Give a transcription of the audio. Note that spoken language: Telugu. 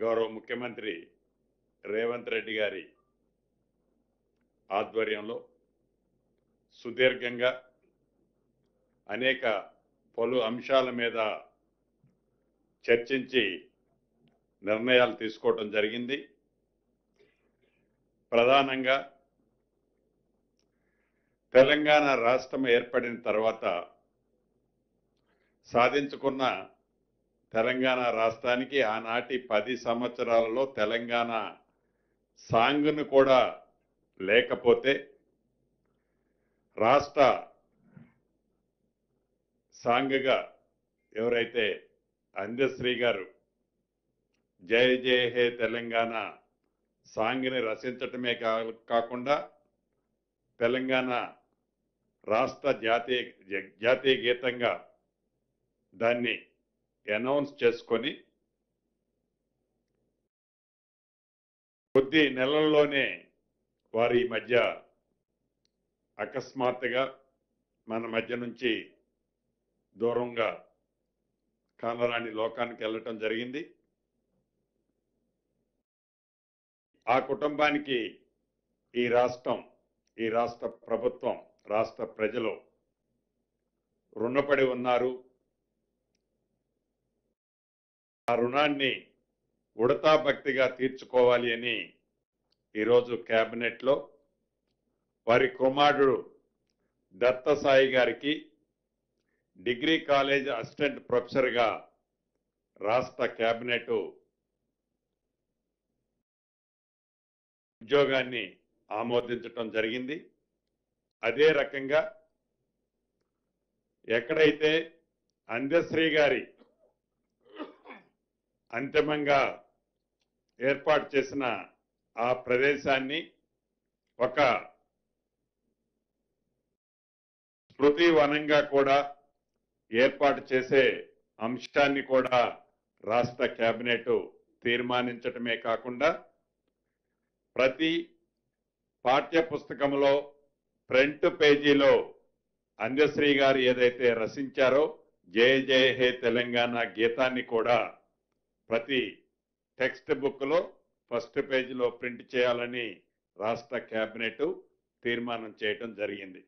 గౌరవ ముఖ్యమంత్రి రేవంత్ రెడ్డి గారి ఆధ్వర్యంలో సుదీర్ఘంగా అనేక పలు అంశాల మీద చర్చించి నిర్ణయాలు తీసుకోవడం జరిగింది. ప్రధానంగా తెలంగాణ రాష్ట్రం ఏర్పడిన తర్వాత సాధించుకున్న తెలంగాణ రాష్ట్రానికి ఆనాటి 10 సంవత్సరాలలో తెలంగాణ సాంగ్ను కూడా లేకపోతే రాష్ట్ర సాంగ్గా ఎవరైతే అందశ్రీ గారు జయ జయ హే తెలంగాణ సాంగ్ని రచించటమే కాకుండా తెలంగాణ రాష్ట్ర జాతీయ గీతంగా దాన్ని అనౌన్స్ చేసుకొని కొద్ది నెలల్లోనే వారి మధ్య అకస్మాత్తుగా మన మధ్య నుంచి దూరంగా కానరాని లోకానికి వెళ్ళటం జరిగింది. ఆ కుటుంబానికి ఈ రాష్ట్ర ప్రభుత్వం, రాష్ట్ర ప్రజలు రుణపడి ఉన్నారు. ఆ రుణాన్ని ఉడతా భక్తిగా తీర్చుకోవాలి అని ఈరోజు కేబినెట్లో వారి కుమారుడు దత్తసాయి గారికి డిగ్రీ కాలేజ్ అసిస్టెంట్ ప్రొఫెసర్గా రాష్ట్ర కేబినెట్ ఉద్యోగాన్ని ఆమోదించడం జరిగింది. అదే రకంగా ఎక్కడైతే అందశ్రీ గారి అంతిమంగా ఏర్పాటు చేసిన ఆ ప్రదేశాన్ని ఒక స్మృతి వనంగా కూడా ఏర్పాటు చేసే అంశాన్ని కూడా రాష్ట్ర కేబినెట్ తీర్మానించటమే కాకుండా ప్రతి పాఠ్య పుస్తకంలో ఫ్రంట్ పేజీలో అందశ్రీ గారు ఏదైతే రచించారో జయ జయ హే తెలంగాణ గీతాన్ని కూడా ప్రతి టెక్స్ట్ బుక్ లో ఫస్ట్ పేజీలో ప్రింట్ చేయాలని రాష్ట్ర కేబినెట్ తీర్మానం చేయటం జరిగింది.